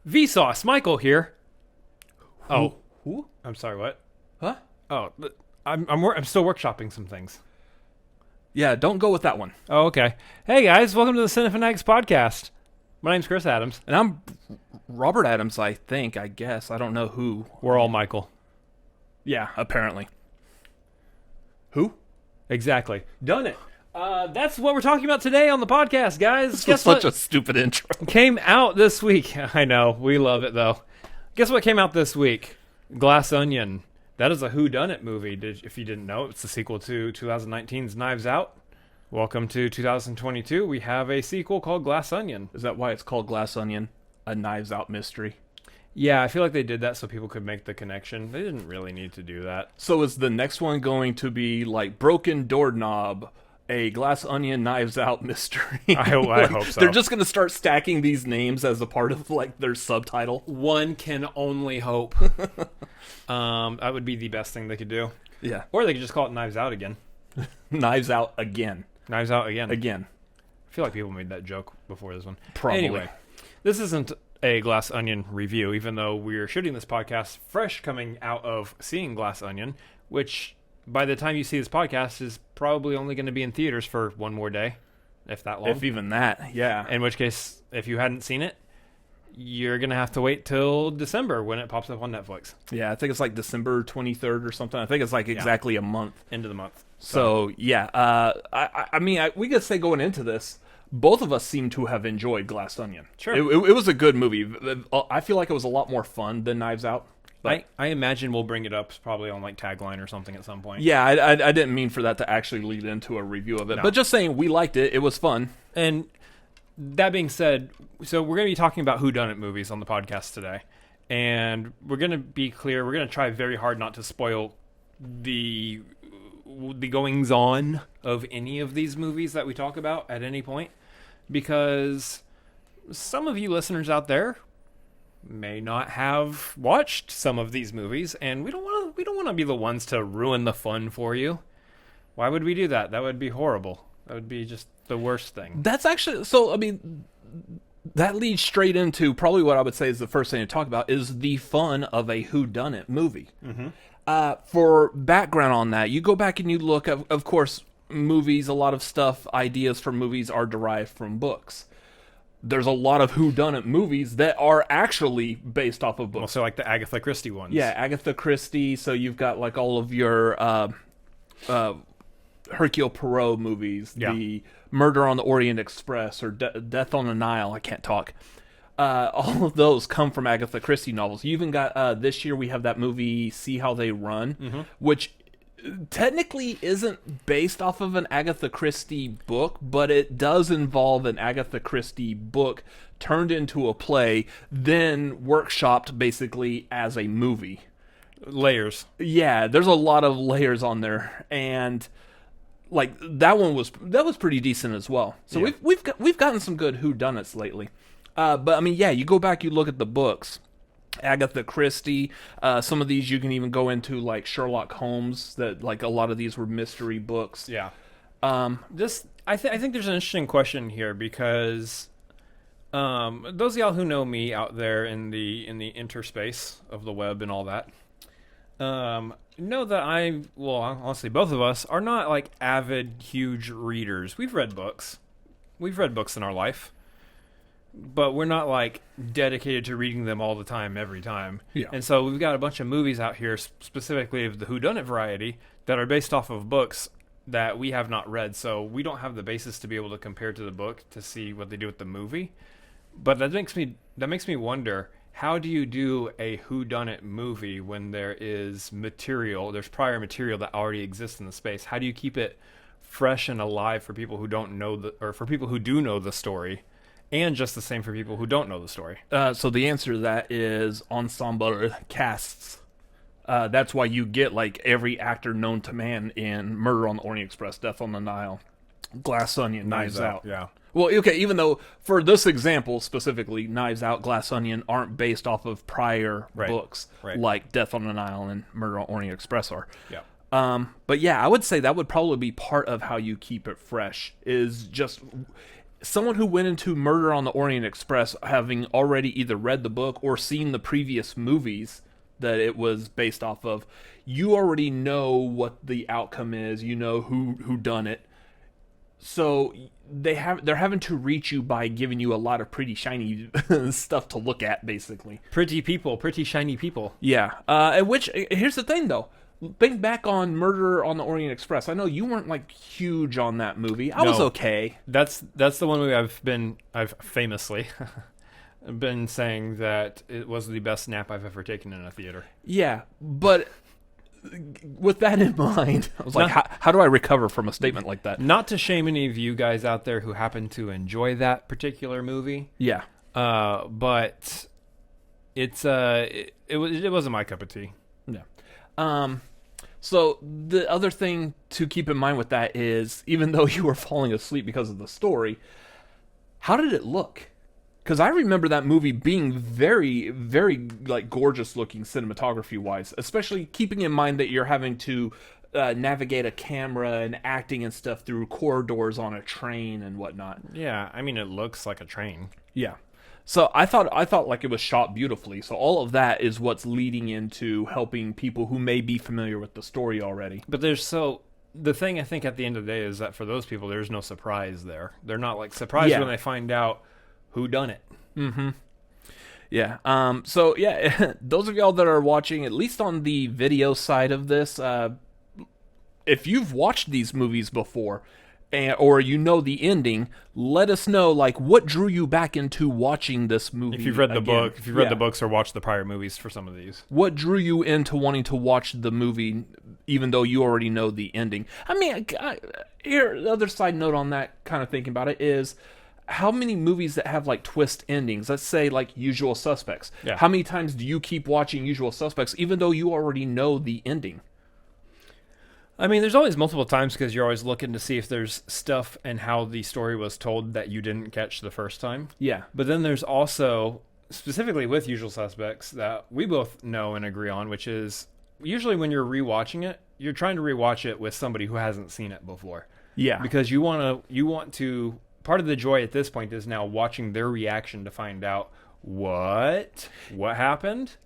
Vsauce, Michael here. Oh, Who? I'm sorry. What? Huh? Oh, I'm still workshopping some things. Yeah, don't go with that one. Oh, okay. Hey guys, welcome to the Cinefanatics podcast. My name's Chris Adams. And I'm Robert Adams, I guess. I don't know who. We're all Michael. Yeah, apparently. Who? Exactly. Done it. That's what we're talking about today on the podcast, guys. This was such a stupid intro. Came out this week. I know. We love it, though. Guess what came out this week? Glass Onion. That is a Whodunit movie, if you didn't know. It's the sequel to 2019's Knives Out. Welcome to 2022. We have a sequel called Glass Onion. Is that why it's called Glass Onion? A Knives Out mystery? Yeah, I feel like they did that so people could make the connection. They didn't really need to do that. So is the next one going to be like Broken Doorknob, a Glass Onion Knives Out mystery? I hope so. They're just going to start stacking these names as a part of like their subtitle. One can only hope. That would be the best thing they could do. Yeah. Or they could just call it Knives Out again. Knives Out again. Knives Out again. Again. I feel like people made that joke before this one. Probably. Anyway, this isn't a Glass Onion review, even though we're shooting this podcast fresh coming out of seeing Glass Onion, which by the time you see this podcast is probably only going to be in theaters for one more day, if that long. If even that, yeah. In which case, if you hadn't seen it, you're going to have to wait till December when it pops up on Netflix. Yeah, I think it's like December 23rd or something. I think it's like exactly a month. End of the month. So yeah, I mean, we could say going into this, both of us seem to have enjoyed Glass Onion. Sure. It was a good movie. I feel like it was a lot more fun than Knives Out. But I imagine we'll bring it up probably on like Tagline or something at some point. yeah, I didn't mean for that to actually lead into a review of it. No. But just saying, we liked it. It was fun. And that being said, so we're going to be talking about whodunit movies on the podcast today. And we're going to be clear, we're going to try very hard not to spoil the goings-on of any of these movies that we talk about at any point. Because some of you listeners out there may not have watched some of these movies, and we don't want to be the ones to ruin the fun for you. Why would we do that? That would be horrible. That would be just the worst thing. That's actually, so I mean, that leads straight into probably what I would say is the first thing to talk about is the fun of a whodunit movie. Mm-hmm. For background on that, you go back and you look, of course, movies, a lot of stuff, ideas for movies are derived from books. There's a lot of whodunit movies that are actually based off of books. Also like the Agatha Christie ones. Yeah, Agatha Christie, so you've got like all of your Hercule Poirot movies, Yeah. the Murder on the Orient Express, or Death on the Nile, I can't talk. All of those come from Agatha Christie novels. You even got, this year we have that movie, See How They Run, which technically isn't based off of an Agatha Christie book, but it does involve an Agatha Christie book turned into a play, then workshopped basically as a movie. Layers. Yeah, there's a lot of layers on there, and like that was pretty decent as well. So Yeah. we've gotten some good whodunits lately. But I mean, yeah, you go back, you look at the books. Agatha Christie, some of these you can even go into like Sherlock Holmes, that like a lot of these were mystery books. Yeah. I think there's an interesting question here because those of y'all who know me out there in the interspace of the web and all that know that honestly, both of us are not like avid, huge readers. We've read books in our life. But we're not like dedicated to reading them all the time, every time. Yeah. And so we've got a bunch of movies out here, specifically of the whodunit variety, that are based off of books that we have not read. So we don't have the basis to be able to compare to the book to see what they do with the movie. But that makes me wonder, how do you do a whodunit movie when there's prior material that already exists in the space? How do you keep it fresh and alive for people who don't know or for people who do know the story? And just the same for people who don't know the story. So the answer to that is ensemble casts. That's why you get like every actor known to man in Murder on the Orient Express, Death on the Nile, Glass Onion, Knives Out. Yeah. Well, okay, even though for this example specifically, Knives Out, Glass Onion aren't based off of prior books like Death on the Nile and Murder on the Orient Express are. Yeah. But yeah, I would say that would probably be part of how you keep it fresh, is just someone who went into Murder on the Orient Express having already either read the book or seen the previous movies that it was based off of, you already know what the outcome is. You know who done it. So they're having to reach you by giving you a lot of pretty shiny stuff to look at, basically. Pretty people, pretty shiny people. Yeah. Which, here's the thing, though. Think back on Murder on the Orient Express. I know you weren't like huge on that movie. I was okay. That's the one movie I've famously been saying that it was the best nap I've ever taken in a theater. Yeah, but with that in mind, I was like, how do I recover from a statement like that? Not to shame any of you guys out there who happen to enjoy that particular movie. Yeah. But it's it wasn't my cup of tea. Yeah. So the other thing to keep in mind with that is, even though you were falling asleep because of the story, how did it look? Because I remember that movie being very, very like gorgeous looking cinematography wise, especially keeping in mind that you're having to navigate a camera and acting and stuff through corridors on a train and whatnot. Yeah, I mean, it looks like a train. Yeah. So I thought like it was shot beautifully. So all of that is what's leading into helping people who may be familiar with the story already. But the thing I think at the end of the day is that for those people, there's no surprise there. They're not like surprised when they find out who done it. Mm-hmm. Yeah. So yeah, those of y'all that are watching, at least on the video side of this, if you've watched these movies before, or you know the ending, let us know, like, what drew you back into watching this movie. If you've read the book, if you've read the books or watched the prior movies for some of these. What drew you into wanting to watch the movie, even though you already know the ending? I mean, here, the other side note on that, kind of thinking about it, is how many movies that have, like, twist endings? Let's say, like, Usual Suspects. Yeah. How many times do you keep watching Usual Suspects, even though you already know the ending? I mean, there's always multiple times because you're always looking to see if there's stuff and how the story was told that you didn't catch the first time. Yeah. But then there's also, specifically with Usual Suspects, that we both know and agree on, which is usually when you're rewatching it, you're trying to rewatch it with somebody who hasn't seen it before. Yeah. Because you want to, part of the joy at this point is now watching their reaction to find out what happened.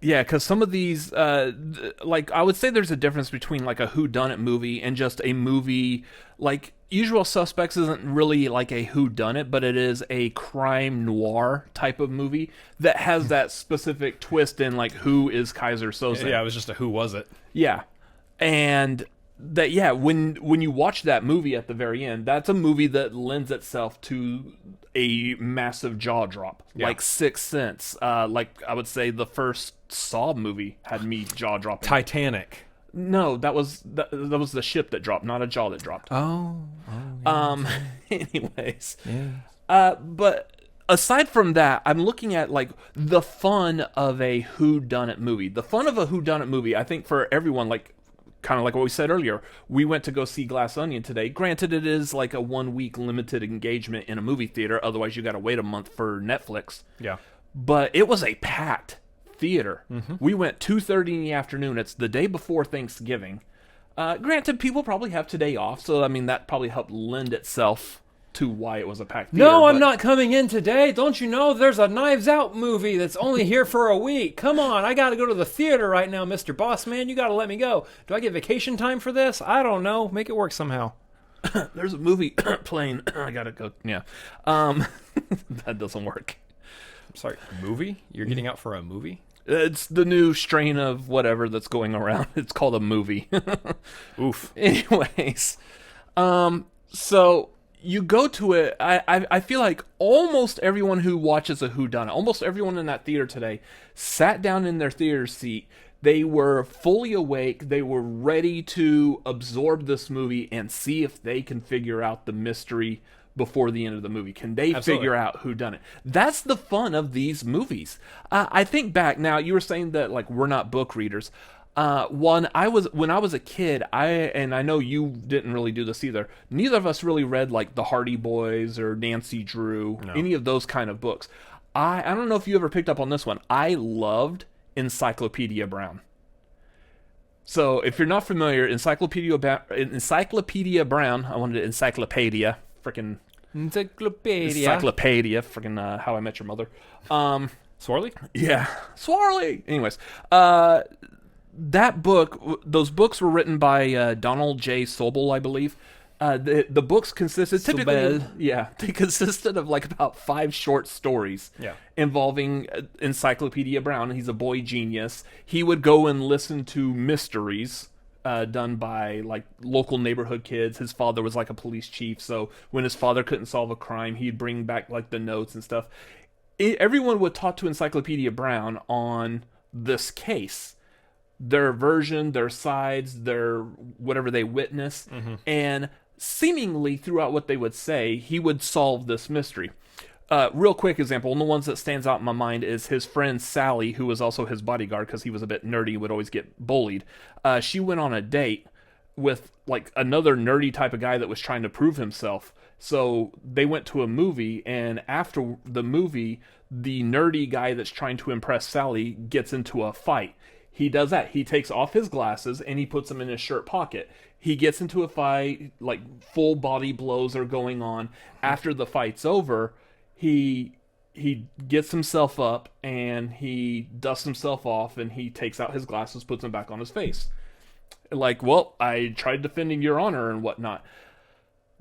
Yeah, because some of these, like, I would say there's a difference between, like, a whodunit movie and just a movie, like, Usual Suspects isn't really like a whodunit, but it is a crime noir type of movie that has that specific twist in, like, who is Kaiser Soze. Yeah, it was just a who was it. Yeah, and that, yeah, when you watch that movie at the very end, that's a movie that lends itself to a massive jaw drop, like Sixth Sense. Like, I would say the first Saw movie had me jaw dropping. Titanic. No, that was the ship that dropped, not a jaw that dropped. Anyways, but aside from that, I'm looking at, like, the fun of a whodunit movie. The fun of a whodunit movie, I think, for everyone, like, kind of like what we said earlier, we went to go see Glass Onion today. Granted, it is like a 1 week limited engagement in a movie theater. Otherwise, you got to wait a month for Netflix. Yeah. But it was a packed theater. Mm-hmm. We went 2:30 in the afternoon. It's the day before Thanksgiving. Granted, people probably have today off, so I mean that probably helped lend itself to why it was a packed theater. No, I'm not coming in today. Don't you know there's a Knives Out movie that's only here for a week? Come on, I got to go to the theater right now, Mr. Boss Man. You got to let me go. Do I get vacation time for this? I don't know. Make it work somehow. There's a movie playing. I got to go. Yeah. That doesn't work. I'm sorry, movie? You're getting out for a movie? It's the new strain of whatever that's going around. It's called a movie. Oof. Anyways, so you go to it. I feel like almost everyone who watches a whodunit, almost everyone in that theater today, sat down in their theater seat. They were fully awake. They were ready to absorb this movie and see if they can figure out the mystery before the end of the movie. Can they figure out who done it? That's the fun of these movies. I think back now, you were saying that, like, we're not book readers. When I was a kid, and I know you didn't really do this either. Neither of us really read, like, the Hardy Boys or Nancy Drew, any of those kind of books. I don't know if you ever picked up on this one. I loved Encyclopedia Brown. So if you're not familiar, Encyclopedia Brown, I wanted to encyclopedia, freaking Encyclopedia, freaking How I Met Your Mother. Swarley? Yeah, Swarley. Anyways, that book, those books were written by Donald J. Sobel, I believe. The books consisted typically, they consisted of like about 5 short stories involving Encyclopedia Brown. He's a boy genius. He would go and listen to mysteries done by like local neighborhood kids. His father was like a police chief, so when his father couldn't solve a crime, he'd bring back like the notes and stuff. Everyone would talk to Encyclopedia Brown on this case, their version, their sides, their whatever they witnessed, and seemingly throughout what they would say, he would solve this mystery. Real quick example, one of the ones that stands out in my mind is his friend Sally, who was also his bodyguard because he was a bit nerdy, would always get bullied. She went on a date with like another nerdy type of guy that was trying to prove himself. So they went to a movie, and after the movie, the nerdy guy that's trying to impress Sally gets into a fight. He does that. He takes off his glasses and he puts them in his shirt pocket. He gets into a fight, like full body blows are going on. After the fight's over, he gets himself up and he dusts himself off and he takes out his glasses, puts them back on his face. Like, well, I tried defending your honor and whatnot.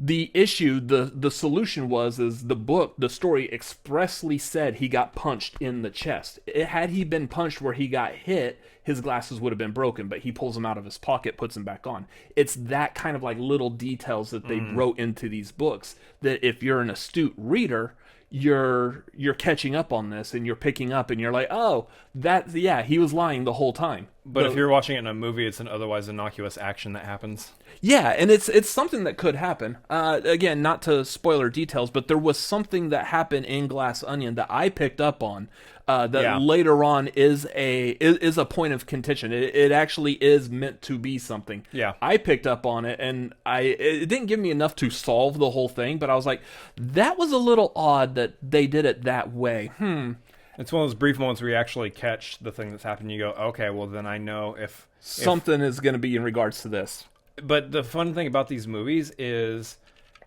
The issue, the solution is the story expressly said he got punched in the chest. Had he been punched where he got hit, his glasses would have been broken, but he pulls them out of his pocket, puts them back on. It's that kind of like little details that they wrote into these books that if you're an astute reader, you're catching up on this and you're picking up and you're like, oh, he was lying the whole time. But if you're watching it in a movie, it's an otherwise innocuous action that happens. Yeah, and it's something that could happen. Again, not to spoiler details, but there was something that happened in Glass Onion that I picked up on that later on is a point of contention. It actually is meant to be something. Yeah, I picked up on it, and it didn't give me enough to solve the whole thing, but I was like, that was a little odd that they did it that way. It's one of those brief moments where you actually catch the thing that's happened. You go, okay, well then I know if something is going to be in regards to this. But the fun thing about these movies is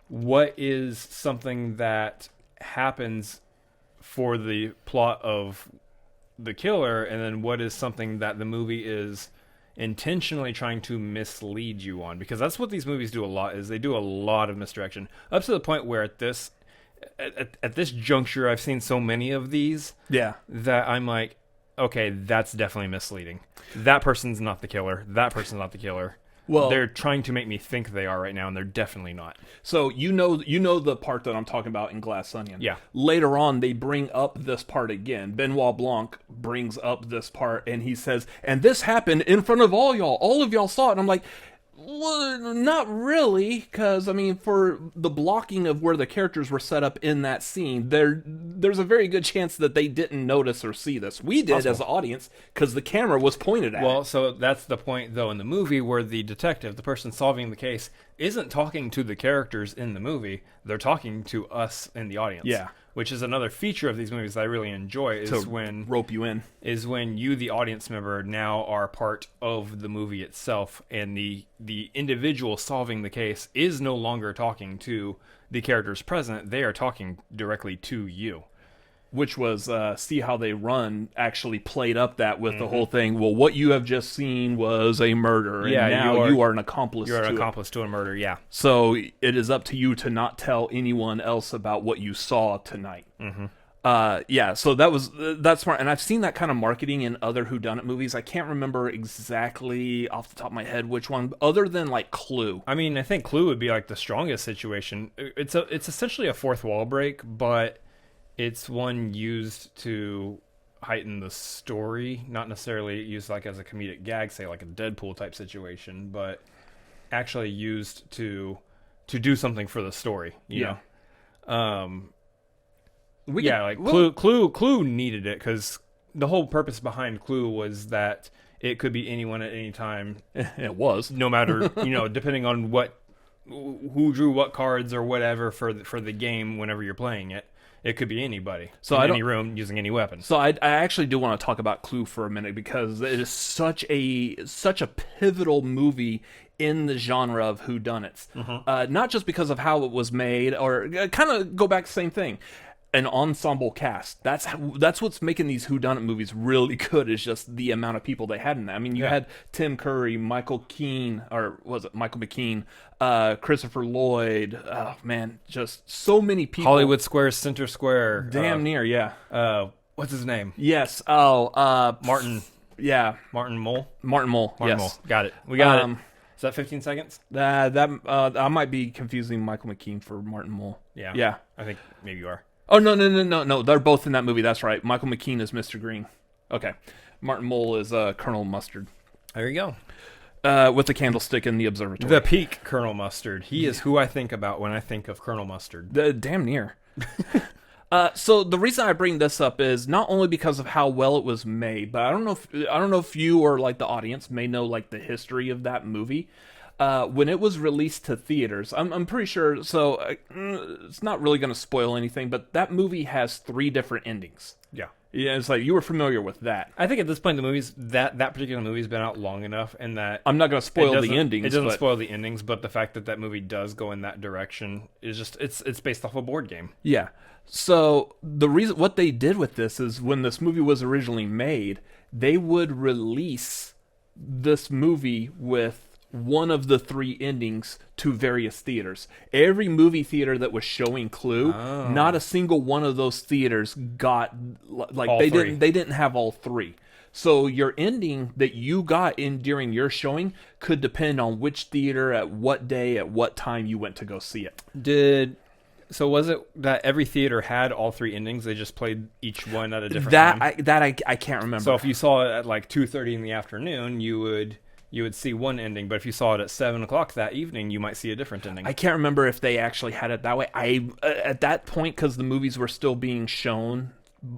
what is something that happens for the plot of the killer, and then what is something that the movie is intentionally trying to mislead you on. Because that's what these movies do a lot, is they do a lot of misdirection. Up to the point where at this juncture, I've seen so many of these that I'm like, okay, that's definitely misleading. That person's not the killer. That person's not the killer. Well, they're trying to make me think they are right now, and they're definitely not. So you know the part that I'm talking about in Glass Onion. Yeah. Later on, they bring up this part again. Benoit Blanc brings up this part, and he says, and this happened in front of all y'all. All of y'all saw it. And I'm like, well, not really, because, I mean, for the blocking of where the characters were set up in that scene, there's a very good chance that they didn't notice or see this. We did as an audience, because the camera was pointed at it. So that's the point, though, in the movie, where the detective, the person solving the case, isn't talking to the characters in the movie. They're talking to us in the audience. Yeah. Which is another feature of these movies that I really enjoy, is when rope you in. Is when you, the audience member, now are part of the movie itself, and the individual solving the case is no longer talking to the characters present. They are talking directly to you. Which was See How They Run actually played up that with the whole thing. Well, what you have just seen was a murder, and now you are an accomplice. You're an accomplice to a murder. Yeah. So it is up to you to not tell anyone else about what you saw tonight. So that's smart, and I've seen that kind of marketing in other Whodunit movies. I can't remember exactly off the top of my head which one, other than like Clue. I mean, I think Clue would be like the strongest situation. It's essentially a fourth wall break, but it's one used to heighten the story, not necessarily used like as a comedic gag, say like a Deadpool type situation, but actually used to do something for the story. You know? Clue needed it, because the whole purpose behind Clue was that it could be anyone at any time. It was, no matter depending on who drew what cards or whatever for the game whenever you're playing it. It could be anybody So in I any don't- room using any weapon. So I actually do want to talk about Clue for a minute because it is such a pivotal movie in the genre of whodunits. Not just because of how it was made, or kind of go back to the same thing. An ensemble cast. That's what's making these whodunit movies really good, is just the amount of people they had in that. I mean, you had Tim Curry, Michael Keane, or was it Michael McKean, Christopher Lloyd. Oh man, just so many people. Hollywood Square's Center Square. Damn near, yeah. What's his name? Yes. Oh, Martin. Yeah. Martin Mull. Martin Mull. Martin Yes. Mull. Got it. We got it. Is that 15 seconds? I might be confusing Michael McKean for Martin Mull. Yeah. Yeah. I think maybe you are. Oh, no. They're both in that movie. That's right. Michael McKean is Mr. Green. Okay. Martin Mull is Colonel Mustard. There you go. With the candlestick in the observatory. The peak Colonel Mustard. He is who I think about when I think of Colonel Mustard. Damn near. So the reason I bring this up is not only because of how well it was made, but I don't know if you or like the audience may know like the history of that movie. When it was released to theaters, I'm pretty sure. So it's not really going to spoil anything, but that movie has 3 different endings. Yeah. Yeah, it's like you were familiar with that. I think at this point, the movies that particular movie's been out long enough, and that I'm not going to spoil the endings. It doesn't but, spoil the endings, but the fact that movie does go in that direction is just it's based off a board game. Yeah. So the reason what they did with this is when this movie was originally made, they would release this movie with one of the 3 endings to various theaters. Every movie theater that was showing Clue, not a single one of those theaters got like All they 3. didn't have all 3. So your ending that you got in during your showing could depend on which theater, at what day, at what time you went to go see it. So was it that every theater had all 3 endings? They just played each one at a different time? I can't remember. So if you saw it at like 2:30 in the afternoon, you would see one ending, but if you saw it at 7 o'clock that evening, you might see a different ending. I can't remember if they actually had it that way. At that point, because the movies were still being shown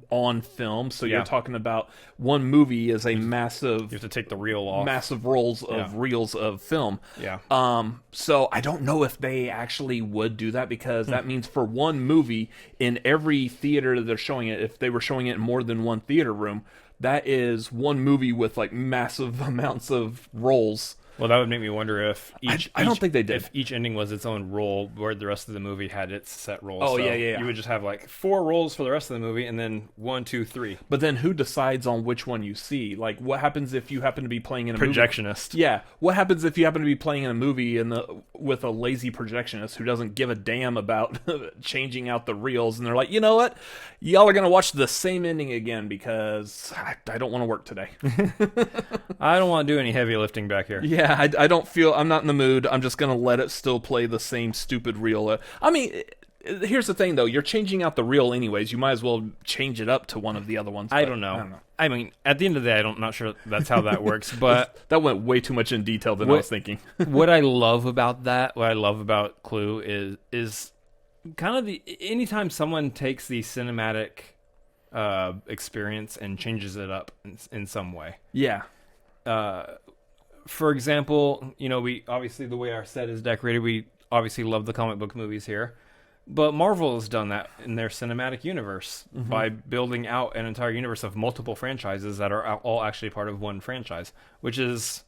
on film, so you're talking about one movie is a massive. You have to take the reel off. Massive rolls of reels of film. Yeah. So I don't know if they actually would do that, because that means for one movie in every theater that they're showing it, if they were showing it in more than one theater room, that is one movie with like massive amounts of rolls. Well, that would make me wonder if I don't think they did. If each ending was its own roll, where the rest of the movie had its set rolls. Oh, so yeah. You would just have like 4 rolls for the rest of the movie, and then 1, 2, 3. But then who decides on which one you see? Like, what happens if you happen to be playing in a Projectionist. movie? Yeah. What happens if you happen to be playing in a movie with a lazy projectionist who doesn't give a damn about changing out the reels, and they're like, you know what? Y'all are going to watch the same ending again because I don't want to work today. I don't want to do any heavy lifting back here. Yeah, I don't feel, I'm not in the mood. I'm just going to let it still play the same stupid reel. I mean, here's the thing, though. You're changing out the reel anyways. You might as well change it up to one of the other ones. I don't know. I mean, at the end of the day, I'm not sure that's how that works, but... That went way too much in detail than I was thinking. What I love about that, what I love about Clue is kind of anytime someone takes the cinematic experience and changes it up in some way. Yeah. For example, we obviously, the way our set is decorated, we obviously love the comic book movies here. But Marvel has done that in their cinematic universe by building out an entire universe of multiple franchises that are all actually part of one franchise, which is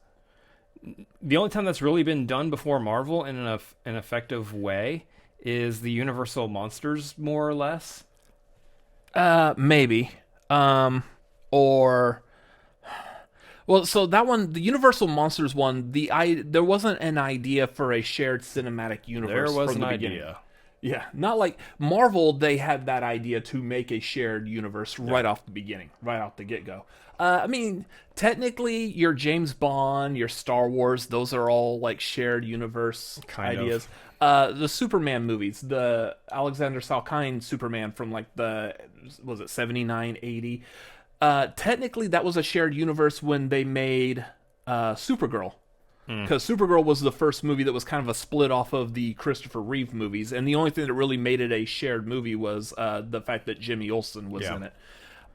the only time that's really been done before Marvel in an effective way is the Universal Monsters, more or less. Maybe. Well, so that one, the Universal Monsters one, there wasn't an idea for a shared cinematic universe. There was from an the beginning. idea. Yeah, not like Marvel. They had that idea to make a shared universe right off the beginning, right off the get-go. I mean, technically, your James Bond, your Star Wars, those are all like shared universe ideas. The Superman movies, the Alexander Salkind Superman from like was it 79, 80? Technically, that was a shared universe when they made Supergirl. Because Supergirl was the first movie that was kind of a split off of the Christopher Reeve movies, and the only thing that really made it a shared movie was the fact that Jimmy Olsen was in it.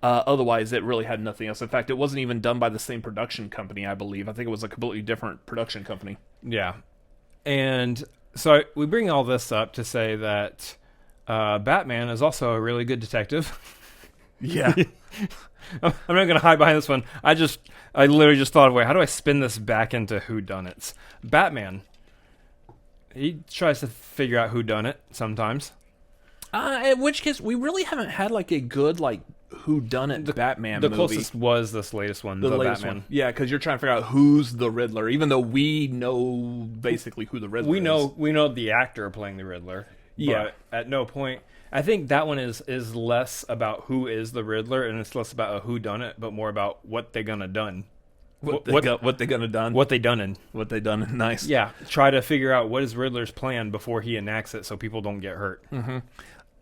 Otherwise, it really had nothing else. In fact, it wasn't even done by the same production company, I believe. I think it was a completely different production company. Yeah. And so we bring all this up to say that Batman is also a really good detective. Yeah. I'm not going to hide behind this one. I literally just thought, wait, how do I spin this back into whodunits? Batman, he tries to figure out whodunit sometimes. In which case, we really haven't had like a good like whodunit Batman movie. The closest was this latest one, the latest Batman. one. Yeah, because you're trying to figure out who's the Riddler, even though we know basically who the Riddler is. We know the actor playing the Riddler. Yeah. But at no point... I think that one is less about who is the Riddler, and it's less about a whodunit, but more about what they gonna done. What they gonna done? What they done in. What they done? Nice. Yeah, try to figure out what is Riddler's plan before he enacts it, so people don't get hurt. Mm-hmm.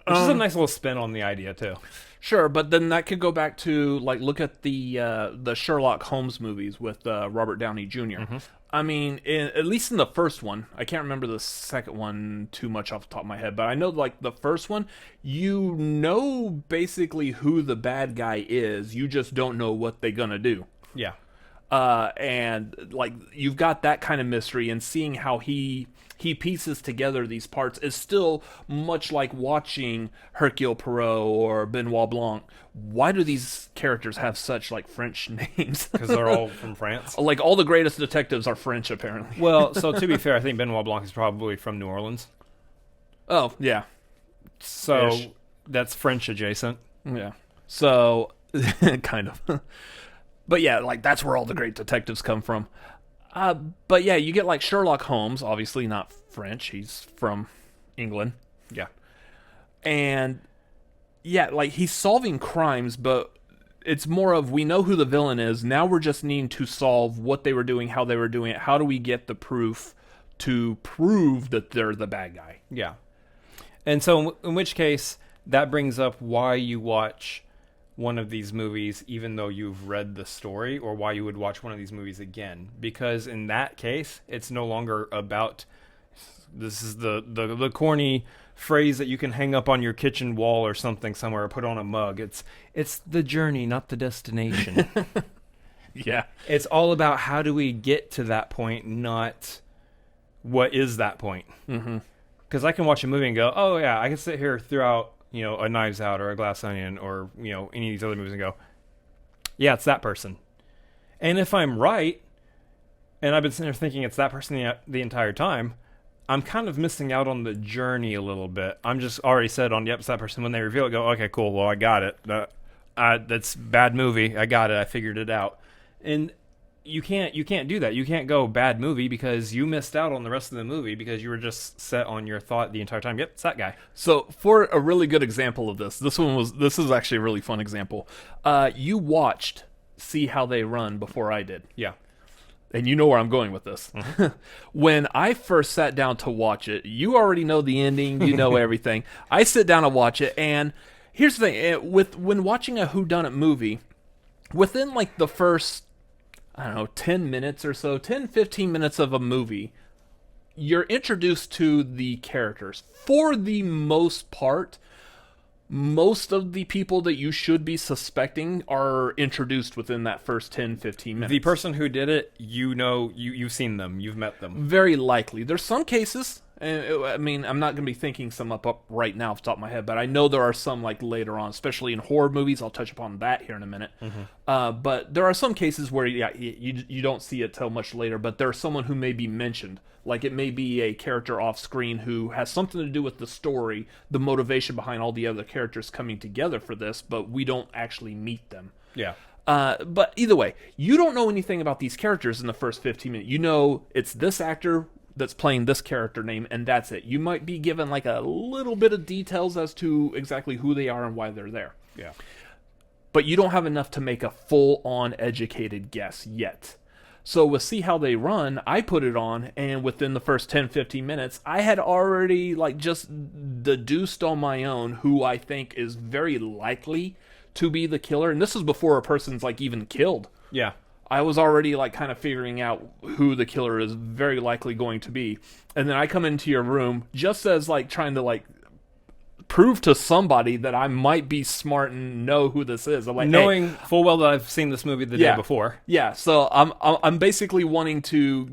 Which is a nice little spin on the idea too. Sure, but then that could go back to like look at the Sherlock Holmes movies with Robert Downey Jr. Mm-hmm. I mean, at least in the first one, I can't remember the second one too much off the top of my head, but I know like the first one, you know basically who the bad guy is, you just don't know what they're gonna do. Yeah. And like you've got that kind of mystery, and seeing how he pieces together these parts is still much like watching Hercule Poirot or Benoit Blanc. Why do these characters have such like French names? Because they're all from France. Like all the greatest detectives are French, apparently. Well, so to be fair, I think Benoit Blanc is probably from New Orleans. Oh yeah, so Ish. That's French adjacent. Yeah. So kind of. But yeah, like that's where all the great detectives come from. But yeah, you get like Sherlock Holmes, obviously not French. He's from England. Yeah. And yeah, like he's solving crimes, but it's more of we know who the villain is. Now we're just needing to solve what they were doing, how they were doing it. How do we get the proof to prove that they're the bad guy? Yeah. And so in which case, that brings up why you watch one of these movies even though you've read the story, or why you would watch one of these movies again. Because in that case, it's no longer about... This is the corny phrase that you can hang up on your kitchen wall or something somewhere, or put on a mug. It's the journey, not the destination. Yeah. It's all about how do we get to that point, not what is that point. Mm-hmm. Because I can watch a movie and go, oh yeah, I can sit here throughout, A Knives Out or A Glass Onion or, any of these other movies and go, yeah, it's that person. And if I'm right, and I've been sitting there thinking it's that person the entire time, I'm kind of missing out on the journey a little bit. I'm just already set on, yep, it's that person. When they reveal it, go, okay, cool, well, I got it. That's bad movie. I got it. I figured it out. And you can't do that. You can't go bad movie because you missed out on the rest of the movie because you were just set on your thought the entire time. Yep, it's that guy. So for a really good example of this is actually a really fun example. You watched See How They Run before I did. Yeah. And you know where I'm going with this. Mm-hmm. When I first sat down to watch it, you already know the ending, you know everything. I sit down and watch it, and here's the thing. When watching a whodunit movie, within like the first, 10 minutes or so, 10, 15 minutes of a movie, you're introduced to the characters. For the most part, most of the people that you should be suspecting are introduced within that first 10, 15 minutes. The person who did it, you've seen them, you've met them. Very likely. There's some cases, and I'm not going to be thinking some up right now off the top of my head, but I know there are some like later on, especially in horror movies. I'll touch upon that here in a minute. Mm-hmm. But there are some cases where, you don't see it till much later, but there's someone who may be mentioned. Like it may be a character off screen who has something to do with the story, the motivation behind all the other characters coming together for this, but we don't actually meet them. Yeah. But either way, you don't know anything about these characters in the first 15 minutes. You know it's this actor that's playing this character name, and that's it. You might be given like a little bit of details as to exactly who they are and why they're there. Yeah. But you don't have enough to make a full-on educated guess yet. So with See How They Run, I put it on, and within the first 10, 15 minutes, I had already like just deduced on my own who I think is very likely to be the killer. And this is before a person's like even killed. Yeah. I was already like kind of figuring out who the killer is very likely going to be. And then I come into your room just as like trying to like prove to somebody that I might be smart and know who this is. I'm like, knowing full well that I've seen this movie the day before. Yeah, so I'm basically wanting to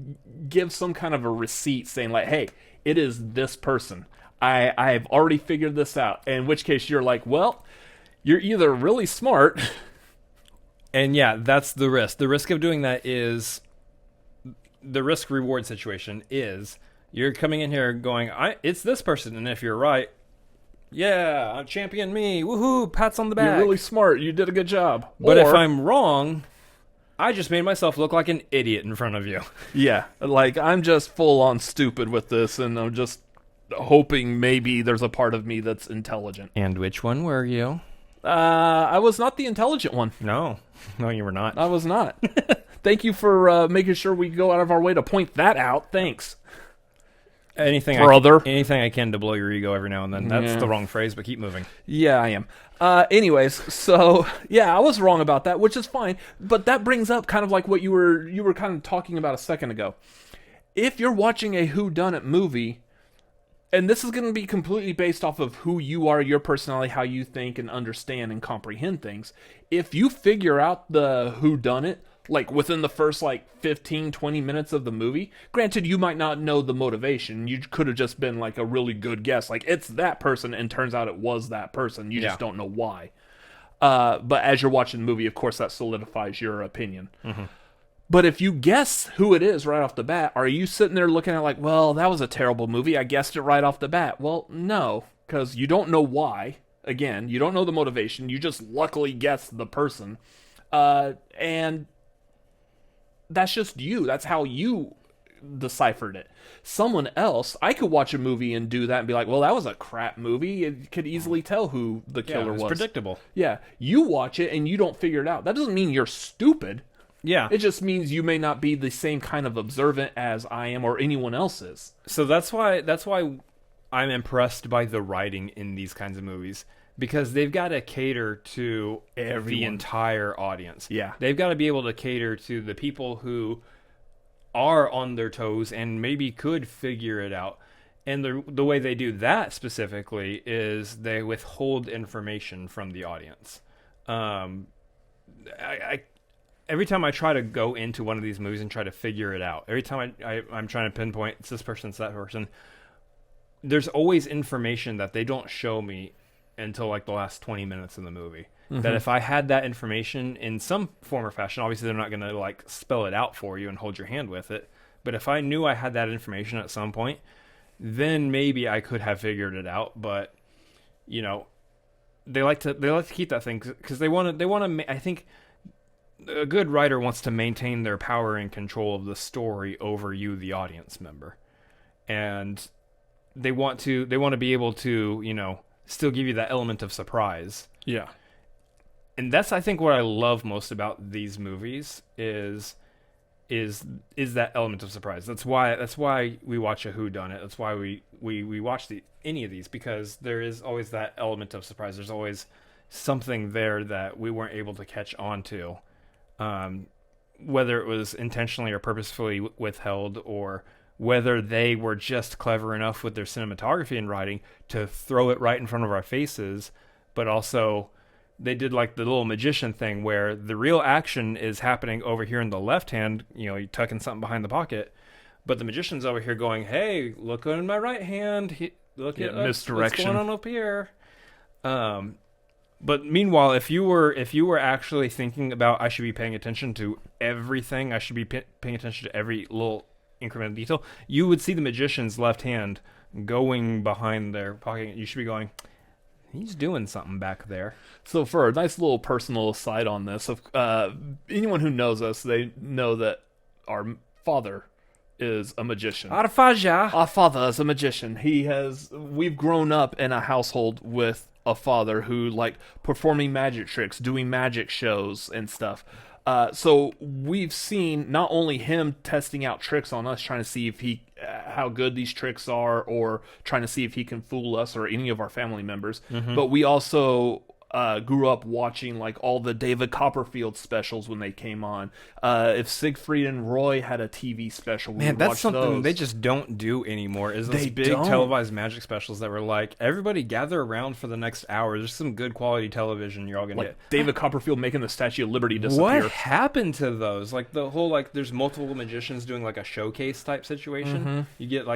give some kind of a receipt saying like, hey, it is this person. I've already figured this out. In which case you're like, well, you're either really smart. And yeah, that's the risk. The risk of doing that is the risk reward situation is you're coming in here going, it's this person. And if you're right, yeah, champion me. Woohoo, pats on the back. You're really smart. You did a good job. But if I'm wrong, I just made myself look like an idiot in front of you. Yeah, like I'm just full on stupid with this, and I'm just hoping maybe there's a part of me that's intelligent. And which one were you? I was not the intelligent one. No, you were not. I was not. Thank you for making sure we go out of our way to point that out. Thanks. Anything I can to blow your ego every now and then. That's the wrong phrase, but keep moving. Yeah, I am. Anyways, so yeah, I was wrong about that, which is fine. But that brings up kind of like what you were kind of talking about a second ago. If you're watching a whodunit movie, and this is going to be completely based off of who you are, your personality, how you think and understand and comprehend things. If you figure out the whodunit, like within the first 15, 20 minutes of the movie, granted you might not know the motivation. You could have just been like a really good guess. Like it's that person and turns out it was that person. You just don't know why. But as you're watching the movie, of course that solidifies your opinion. Mm-hmm. But if you guess who it is right off the bat, are you sitting there looking at like, well, that was a terrible movie. I guessed it right off the bat. Well, no, because you don't know why. Again, you don't know the motivation. You just luckily guessed the person. And that's just you. That's how you deciphered it. Someone else, I could watch a movie and do that and be like, well, that was a crap movie. It could easily tell who the killer was. Predictable. Yeah. You watch it and you don't figure it out. That doesn't mean you're stupid. Yeah. It just means you may not be the same kind of observant as I am or anyone else is. So that's why I'm impressed by the writing in these kinds of movies. Because they've got to cater to the entire audience. Yeah. They've got to be able to cater to the people who are on their toes and maybe could figure it out. And the way they do that specifically is they withhold information from the audience. Every time I try to go into one of these movies and try to figure it out, every time I'm trying to pinpoint it's this person, it's that person, there's always information that they don't show me until the last 20 minutes in the movie. Mm-hmm. That if I had that information in some form or fashion, obviously they're not going to spell it out for you and hold your hand with it. But if I knew I had that information at some point, then maybe I could have figured it out. But they like to keep that thing because they want to. I think a good writer wants to maintain their power and control of the story over you, the audience member, and they want to be able to still give you that element of surprise. Yeah. And that's, I think, what I love most about these movies is that element of surprise. That's why we watch a whodunit. That's why we watch any of these, because there is always that element of surprise. There's always something there that we weren't able to catch on to, whether it was intentionally or purposefully withheld, or whether they were just clever enough with their cinematography and writing to throw it right in front of our faces, but also they did the little magician thing where the real action is happening over here in the left hand, you're tucking something behind the pocket, but the magician's over here going, hey, look in my right hand, look at misdirection. What's going on up here. But meanwhile, if you were actually thinking about, I should be paying attention to everything, I should be paying attention to every little incremental detail, you would see the magician's left hand going behind their pocket. You should be going, he's doing something back there. So for a nice little personal aside on this, anyone who knows us, they know that our father is a magician. Our father is a magician. We've grown up in a household with a father who performing magic tricks, doing magic shows and stuff. So we've seen not only him testing out tricks on us, trying to see how good these tricks are, or trying to see if he can fool us or any of our family members, but we also grew up watching all the David Copperfield specials when they came on. If Siegfried and Roy had a TV special, we would that's watch something those. They just don't do anymore. Is those They big don't. televised magic specials that were everybody gather around for the next hour. There's some good quality television you're all gonna get. David Copperfield making the Statue of Liberty disappear. What happened to those? The whole there's multiple magicians doing a showcase type situation. You get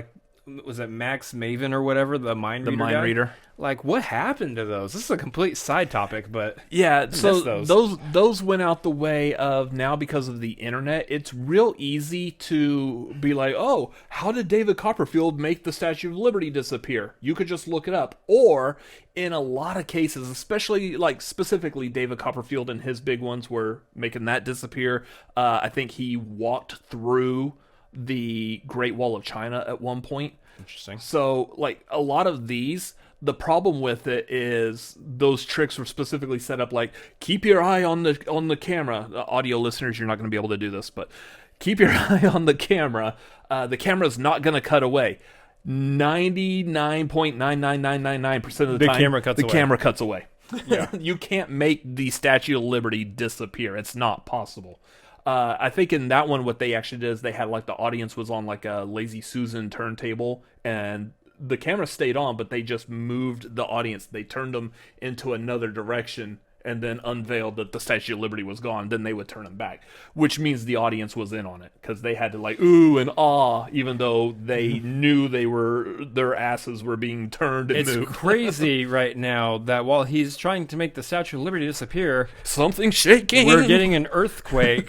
was it Max Maven or whatever, the mind The reader mind guy? reader. Like, what happened to those? This is a complete side topic, but Yeah, so those. those went out the way of now because of the internet. It's real easy to be like, oh, how did David Copperfield make the Statue of Liberty disappear? You could just look it up. Or in a lot of cases, especially like specifically David Copperfield and his big ones were making that disappear. I think he walked through the Great Wall of China at one point. Interesting. So, like, a lot of these, the problem with it is those tricks were specifically set up like, keep your eye on the camera. Audio listeners, you're not going to be able to do this, but keep your eye on the camera. The camera's not going to cut away. 99.99999% of the time, the camera cuts away. Yeah. You can't make the Statue of Liberty disappear. It's not possible. I think in that one, what they actually did is they had like the audience was on like a Lazy Susan turntable, and the camera stayed on, but they just moved the audience. They turned them into another direction and then unveiled that the Statue of Liberty was gone. Then they would turn them back, which means the audience was in on it because they had to like ooh and ah, even though they knew their asses were being turned and It's moved. crazy right now that while he's trying to make the Statue of Liberty disappear, Something shaking. we're getting an earthquake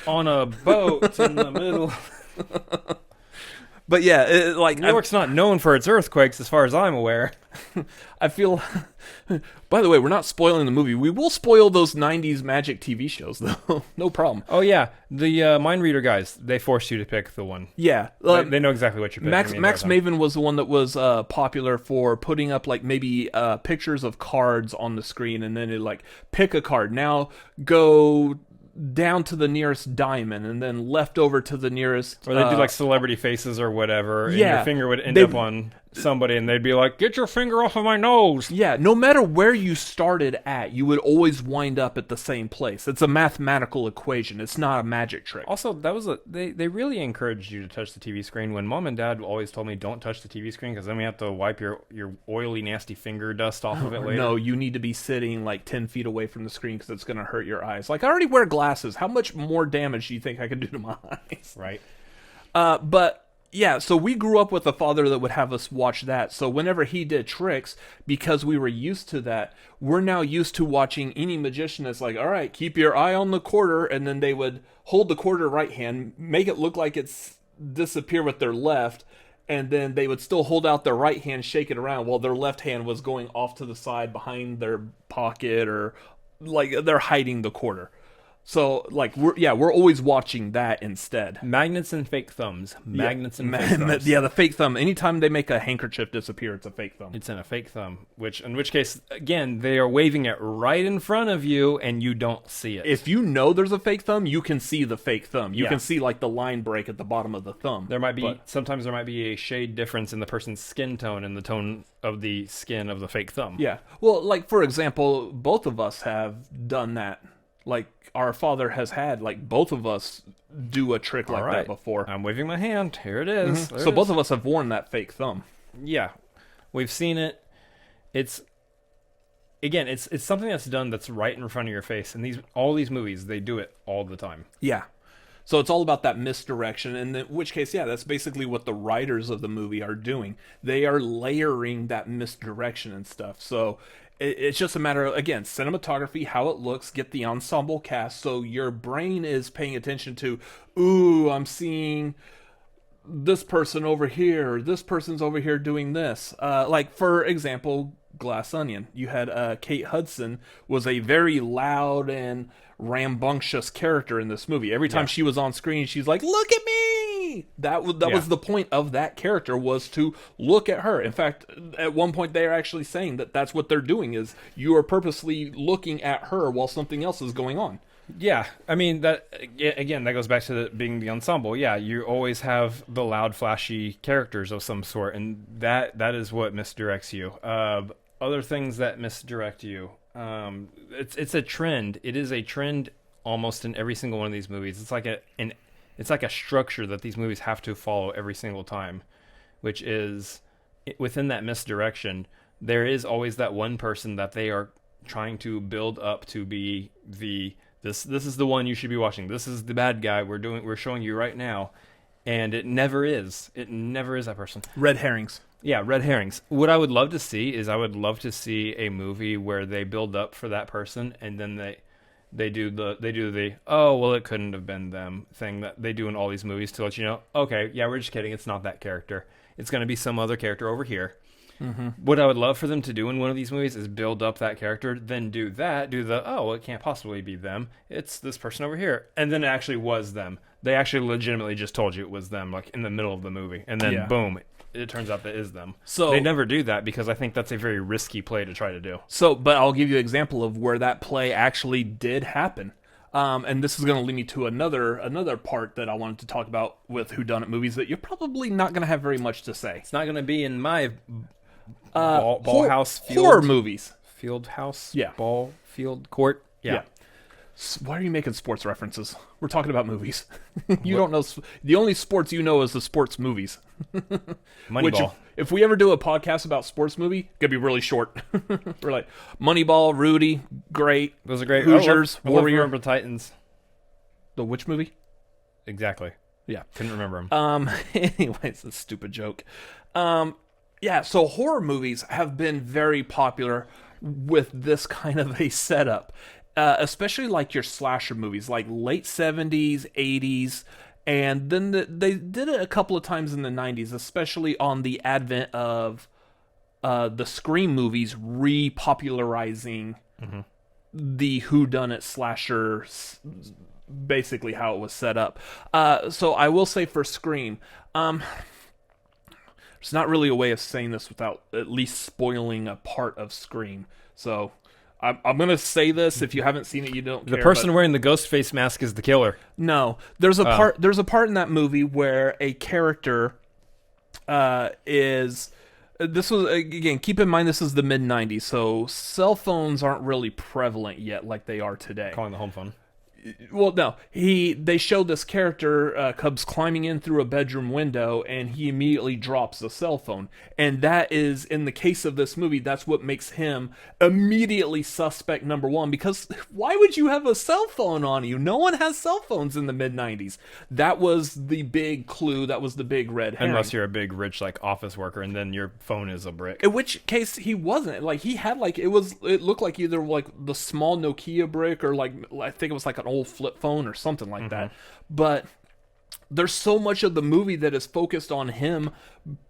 on a boat in the middle. But yeah, New York's not known for its earthquakes, as far as I'm aware. I feel. By the way, we're not spoiling the movie. We will spoil those '90s magic TV shows, though. No problem. Oh yeah, the mind reader guys, they forced you to pick the one. Yeah, They know exactly what you're picking. Max Maven was the one that was popular for putting up like maybe pictures of cards on the screen, and then it like pick a card. Now go down to the nearest diamond, and then left over to the nearest. Or they do like celebrity faces or whatever, and yeah, your finger would end up on somebody, and they'd be like, "Get your finger off of my nose!" Yeah, no matter where you started at, you would always wind up at the same place. It's a mathematical equation. It's not a magic trick. Also, that was they really encouraged you to touch the TV screen. When Mom and Dad always told me, "Don't touch the TV screen," because then we have to wipe your oily, nasty finger dust off of it later. No, you need to be sitting like 10 feet away from the screen because it's going to hurt your eyes. Like, I already wear glasses. How much more damage do you think I could do to my eyes? Right. But yeah, so we grew up with a father that would have us watch that. So whenever he did tricks, because we were used to that, we're now used to watching any magician that's like, all right, keep your eye on the quarter, and then they would hold the quarter right hand, make it look like it's disappear with their left, and then they would still hold out their right hand, shake it around, while their left hand was going off to the side behind their pocket, or like they're hiding the quarter. So, like, we're always watching that instead. Magnets and fake thumbs. Magnets and fake thumbs. Yeah, the fake thumb. Anytime they make a handkerchief disappear, it's a fake thumb. It's in a fake thumb, in which case, again, they are waving it right in front of you, and you don't see it. If you know there's a fake thumb, you can see the fake thumb. You Yeah. can see, like, the line break at the bottom of the thumb. Sometimes there might be a shade difference in the person's skin tone and the tone of the skin of the fake thumb. Yeah. Well, like, for example, both of us have done that. Like, our father has had, like, both of us do a trick like that before. I'm waving my hand. Here it is. So both of us have worn that fake thumb. Yeah. We've seen it. It's something that's done that's right in front of your face. And all these movies, they do it all the time. Yeah. So it's all about that misdirection, and in which case, yeah, that's basically what the writers of the movie are doing. They are layering that misdirection and stuff. So it's just a matter of, again, cinematography, how it looks, get the ensemble cast, so your brain is paying attention to, ooh, I'm seeing this person over here, this person's over here doing this. Like, for example, Glass Onion. You had Kate Hudson was a very loud and rambunctious character in this movie. Every time she was on screen, she's like, look at me! That was the point of that character, was to look at her. In fact, at one point they are actually saying that that's what they're doing, is you are purposely looking at her while something else is going on. Yeah, I mean, that again, that goes back to being the ensemble. Yeah, you always have the loud, flashy characters of some sort, and that is what misdirects you. Other things that misdirect you, it's a trend. It is a trend almost in every single one of these movies. It's like a structure that these movies have to follow every single time, which is within that misdirection, there is always that one person that they are trying to build up to be this is the one you should be watching. This is the bad guy we're showing you right now. and it never is. It never is that person. Red herrings. Yeah, red herrings. What I would love to see is a movie where they build up for that person, and then they do the oh well it couldn't have been them thing that they do in all these movies to let you know, okay, yeah, we're just kidding, it's not that character. It's going to be some other character over here. Mm-hmm. What I would love for them to do in one of these movies is build up that character, then do the oh well, it can't possibly be them. It's this person over here, and then it actually was them. They actually legitimately just told you it was them, like in the middle of the movie, and then boom. It turns out that is them. So they never do that because I think that's a very risky play to try to do. So, but I'll give you an example of where that play actually did happen. And this is going to lead me to another part that I wanted to talk about with whodunit movies that you're probably not going to have very much to say. It's not going to be in my ball house field. Horror movies. Field house? Yeah. Ball field court? Yeah. Why are you making sports references? We're talking about movies. You don't know. The only sports you know is the sports movies. Moneyball. If we ever do a podcast about sports movie, it's going to be really short. We're like, Moneyball, Rudy, great. Those are great. Hoosiers, Warrior. Remember Titans. The which movie? Exactly. Yeah. Couldn't remember them. Anyways, it's a stupid joke. So horror movies have been very popular with this kind of a setup. Especially like your slasher movies, like late 70s, 80s, and then they did it a couple of times in the 90s, especially on the advent of the Scream movies repopularizing the whodunit slasher, basically how it was set up. So I will say for Scream, there's not really a way of saying this without at least spoiling a part of Scream. So I'm going to say this. If you haven't seen it, you don't care. The person wearing the ghost face mask is the killer. No. There's a part in that movie where a character is... This was, again, keep in mind this is the mid-90s, so cell phones aren't really prevalent yet like they are today. Calling the home phone. Well, no. They show this character, Cubs, climbing in through a bedroom window, and he immediately drops the cell phone. And that is, in the case of this movie, that's what makes him immediately suspect number one. Because why would you have a cell phone on you? No one has cell phones in the mid-90s. That was the big clue. That was the big red herring. Unless you're a big, rich, office worker, and then your phone is a brick. In which case, he wasn't. He had, it looked like either, the small Nokia brick, or, I think it was, an old flip phone or something like that. But there's so much of the movie that is focused on him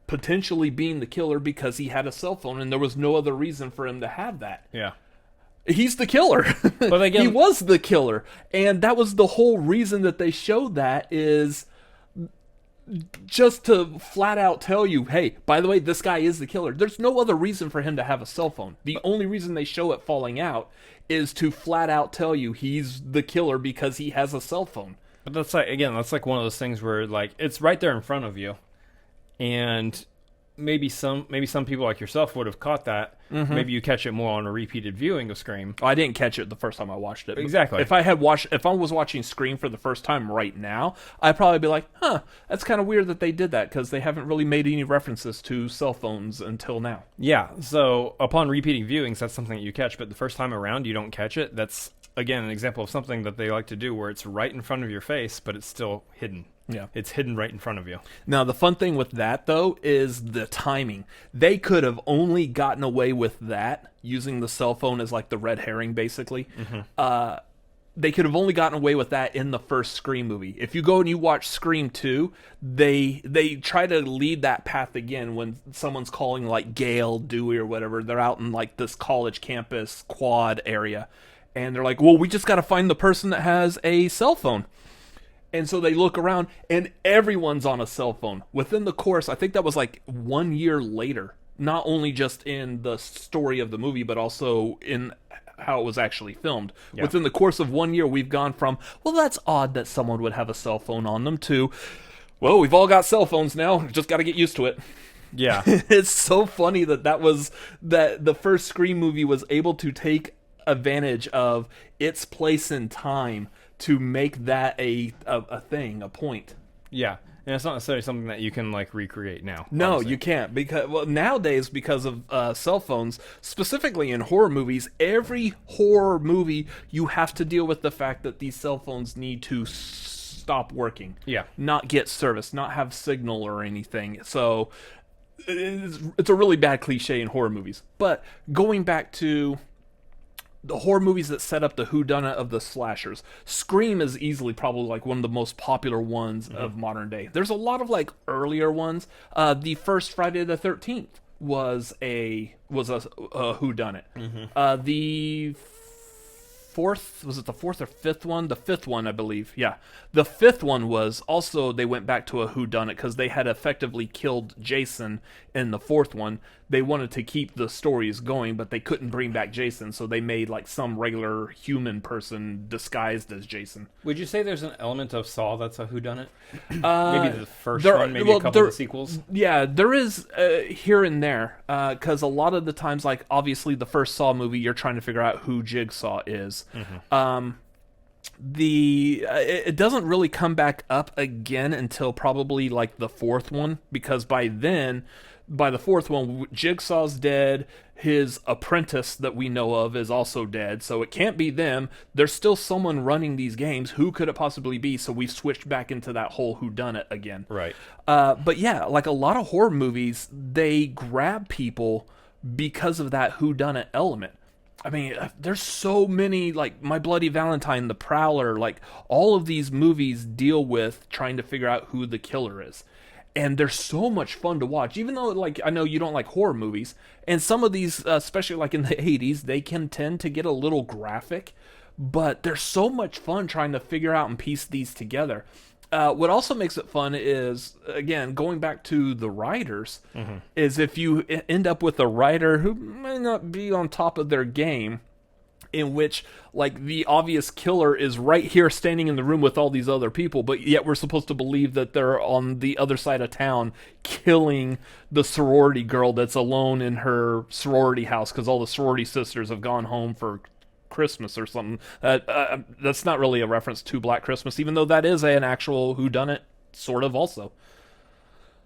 potentially being the killer because he had a cell phone, and there was no other reason for him to have that. Yeah. He's the killer. But again, he was the killer. And that was the whole reason that they showed that, is just to flat out tell you, hey, by the way, this guy is the killer. There's no other reason for him to have a cell phone. The only reason they show it falling out is to flat out tell you he's the killer because he has a cell phone. But that's one of those things where it's right there in front of you, and maybe some people like yourself would have caught that. Maybe you catch it more on a repeated viewing of Scream. I didn't catch it the first time I watched it. Exactly. If I was watching Scream for the first time right now, I'd probably be like, that's kind of weird that they did that, because they haven't really made any references to cell phones until now. Yeah, so upon repeating viewings, that's something that you catch, but the first time around, you don't catch it. That's, again, an example of something that they like to do where it's right in front of your face, but it's still hidden. Yeah. It's hidden right in front of you. Now, the fun thing with that, though, is the timing. They could have only gotten away with that, using the cell phone as the red herring, basically. They could have only gotten away with that in the first Scream movie. If you go and you watch Scream 2, they try to lead that path again when someone's calling, Gail, Dewey, or whatever. They're out in, this college campus quad area. And they're like, well, we just got to find the person that has a cell phone. And so they look around, and everyone's on a cell phone. Within the course, I think that was 1 year later. Not only just in the story of the movie, but also in how it was actually filmed. Yeah. Within the course of 1 year, we've gone from, well, that's odd that someone would have a cell phone on them, to, well, we've all got cell phones now. Just got to get used to it. Yeah. It's so funny that the first Scream movie was able to take advantage of its place in time to make that a thing, a point. Yeah, and it's not necessarily something that you can recreate now. No, obviously. You can't, because nowadays, because of cell phones, specifically in horror movies, every horror movie you have to deal with the fact that these cell phones need to stop working. Yeah. Not get service, not have signal or anything. So it's a really bad cliche in horror movies. But going back to the horror movies that set up the whodunit of the slashers, Scream is easily probably like one of the most popular ones of modern day. There's a lot of like earlier ones. The first Friday the 13th was a whodunit. The fourth, was it the fourth or fifth one? The fifth one, I believe. Yeah. The fifth one was also, they went back to a whodunit because they had effectively killed Jason in the fourth one. They wanted to keep the stories going, but they couldn't bring back Jason, so they made like some regular human person disguised as Jason. Would you say there's an element of Saw that's a whodunit? Maybe the first one, maybe a couple of the sequels? Yeah, there is here and there, because a lot of the times, like, obviously the first Saw movie, you're trying to figure out who Jigsaw is. It doesn't really come back up again until probably like the fourth one, because by the fourth one, Jigsaw's dead. His apprentice that we know of is also dead, so it can't be them. There's still someone running these games. Who could it possibly be? So we've switched back into that whole whodunit again. Right. But yeah, like a lot of horror movies, they grab people because of that whodunit element. I mean, there's so many, like My Bloody Valentine, The Prowler, like all of these movies deal with trying to figure out who the killer is. And they're so much fun to watch, even though, like, I know you don't like horror movies, and some of these, especially like in the 80s, they can tend to get a little graphic, but they're so much fun trying to figure out and piece these together. What also makes it fun is, again, going back to the writers, is if you end up with a writer who may not be on top of their game, in which, like, the obvious killer is right here standing in the room with all these other people, but yet we're supposed to believe that they're on the other side of town killing the sorority girl that's alone in her sorority house because all the sorority sisters have gone home for Christmas or something. That's not really a reference to Black Christmas, even though that is an actual whodunit, sort of, also.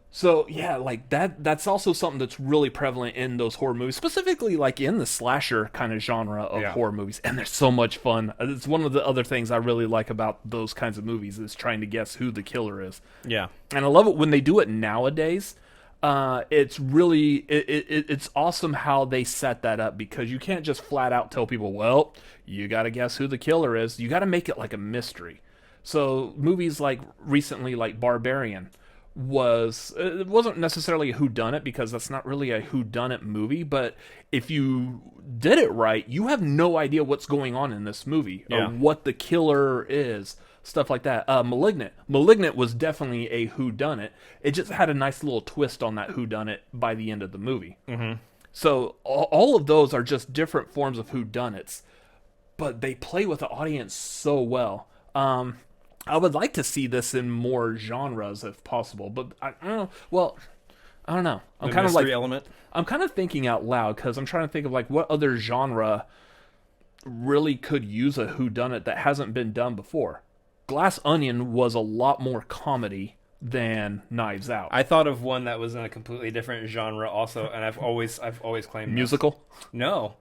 So, yeah, like, that's also something that's really prevalent in those horror movies, specifically, like, in the slasher kind of genre of horror movies, and they're so much fun. It's one of the other things I really like about those kinds of movies, is trying to guess who the killer is. Yeah. And I love it when they do it nowadays. It's really, it's awesome how they set that up, because you can't just flat out tell people, well, you gotta guess who the killer is. You gotta make it like a mystery. So, movies like, recently, like Barbarian, it wasn't necessarily a whodunit, because that's not really a whodunit movie, but if you did it right, you have no idea what's going on in this movie, or what the killer is, stuff like that. Malignant was definitely a whodunit. It just had a nice little twist on that whodunit by the end of the movie. So all of those are just different forms of whodunits, but they play with the audience so well. I would like to see this in more genres if possible, but I don't know. Well, I don't know. I'm kind of like element. I'm kind of thinking out loud, because I'm trying to think of like what other genre really could use a whodunit that hasn't been done before. Glass Onion was a lot more comedy than Knives Out. I thought of one that was in a completely different genre also, and I've always claimed musical. No,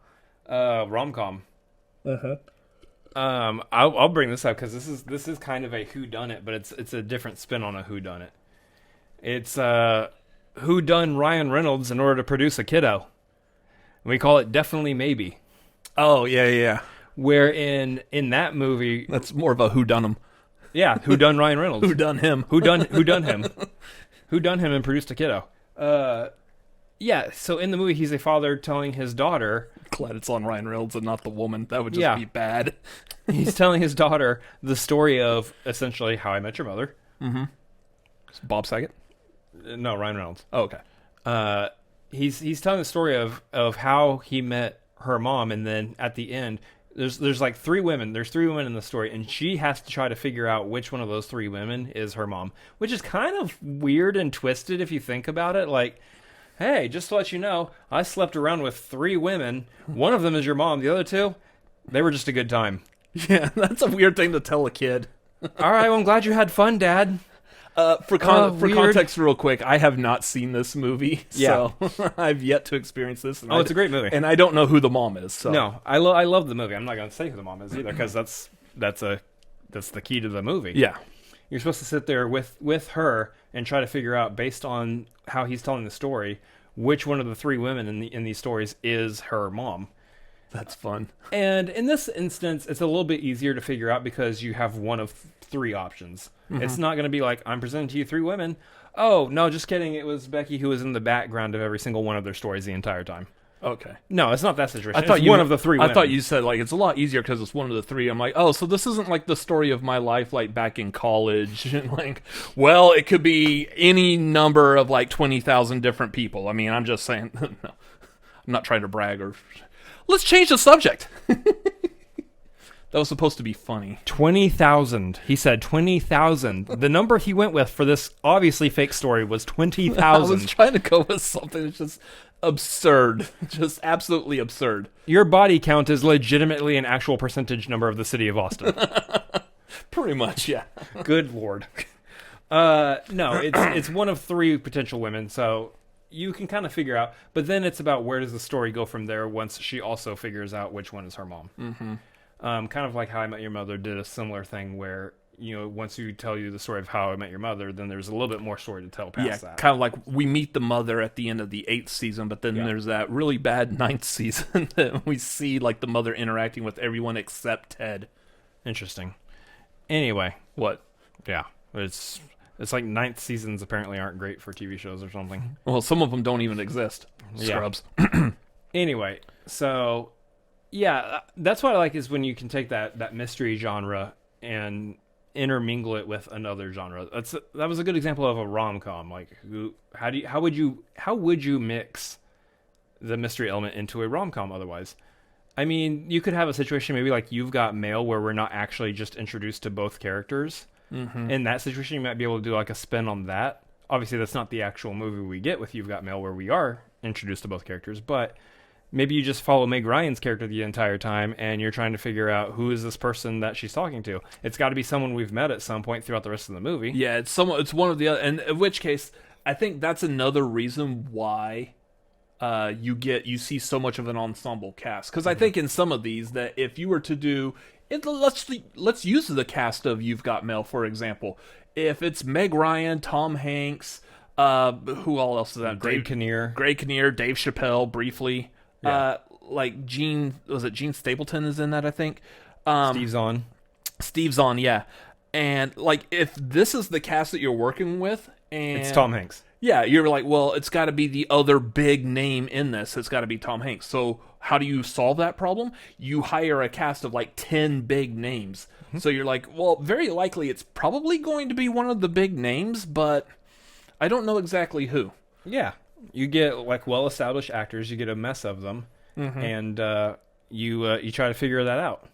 rom-com. I'll bring this up because this is kind of a whodunit, but it's a different spin on a whodunit. It's who done Ryan Reynolds in order to produce a kiddo. We call it Definitely Maybe. Oh yeah. Where in that movie, that's more of a whodunum. Yeah, who done Ryan Reynolds? Who done him? Who done him? Who done him and produced a kiddo? Yeah, so in the movie, he's a father telling his daughter... Glad it's on Ryan Reynolds and not the woman. That would just be bad. He's telling his daughter the story of, essentially, How I Met Your Mother. Bob Saget? No, Ryan Reynolds. Oh, okay. He's telling the story of how he met her mom, and then at the end, there's like three women. There's three women in the story, and she has to try to figure out which one of those three women is her mom, which is kind of weird and twisted if you think about it. Like, hey, just to let you know, I slept around with three women. One of them is your mom. The other two, they were just a good time. Yeah, that's a weird thing to tell a kid. All right, well, I'm glad you had fun, Dad. For context, real quick, I have not seen this movie, so I've yet to experience this. And it's a great movie, and I don't know who the mom is. So. No, I love the movie. I'm not going to say who the mom is either, because that's the key to the movie. Yeah, You're supposed to sit there with her and try to figure out, based on how he's telling the story, which one of the three women in these stories is her mom. That's fun. And in this instance, it's a little bit easier to figure out because you have one of three options. Mm-hmm. It's not going to be like, I'm presenting to you three women. Oh, no, just kidding. It was Becky who was in the background of every single one of their stories the entire time. Okay. No, it's not that situation. I thought it's one of the three women. I thought you said, like, it's a lot easier because it's one of the three. I'm like, oh, so this isn't like the story of my life, like, back in college. And like, well, it could be any number of, like, 20,000 different people. I mean, I'm just saying, no, I'm not trying to brag or... Let's change the subject. That was supposed to be funny. 20,000. He said 20,000. The number he went with for this obviously fake story was 20,000. I was trying to go with something that's just absurd. Just absolutely absurd. Your body count is legitimately an actual percentage number of the city of Austin. Pretty much, yeah. Good Lord. No, it's one of three potential women, so you can kind of figure out. But then it's about where does the story go from there once she also figures out which one is her mom. Mm-hmm. Kind of like How I Met Your Mother did a similar thing where, you know, once you tell you the story of How I Met Your Mother, then there's a little bit more story to tell past that. Kind of like we meet the mother at the end of the 8th season, but then there's that really bad 9th season that we see like the mother interacting with everyone except Ted. Interesting. Anyway. What? Yeah. It's like 9th seasons apparently aren't great for TV shows or something. Well, some of them don't even exist. Scrubs. Yeah. Anyway, so... yeah, that's what I like is when you can take that mystery genre and intermingle it with another genre. That was a good example of a rom-com. Like, how would you mix the mystery element into a rom-com otherwise? I mean, you could have a situation maybe like You've Got Mail where we're not actually just introduced to both characters. Mm-hmm. In that situation, you might be able to do like a spin on that. Obviously, that's not the actual movie we get with You've Got Mail where we are introduced to both characters, but maybe you just follow Meg Ryan's character the entire time, and you're trying to figure out who is this person that she's talking to. It's got to be someone we've met at some point throughout the rest of the movie. Yeah, it's one of the other, and in which case, I think that's another reason why you see so much of an ensemble cast. Because I think in some of these that if you were to do it, let's use the cast of You've Got Mail for example. If it's Meg Ryan, Tom Hanks, who all else is that? Greg Kinnear, Dave Chappelle, briefly. Yeah. Like Gene Stapleton is in that, I think. Steve's on, yeah. And like, if this is the cast that you're working with, and it's Tom Hanks. Yeah, you're like, well, it's got to be the other big name in this. It's got to be Tom Hanks. So how do you solve that problem? You hire a cast of like 10 big names. Mm-hmm. So you're like, well, very likely it's probably going to be one of the big names, but I don't know exactly who. Yeah. You get like well-established actors. You get a mess of them, mm-hmm. and you try to figure that out.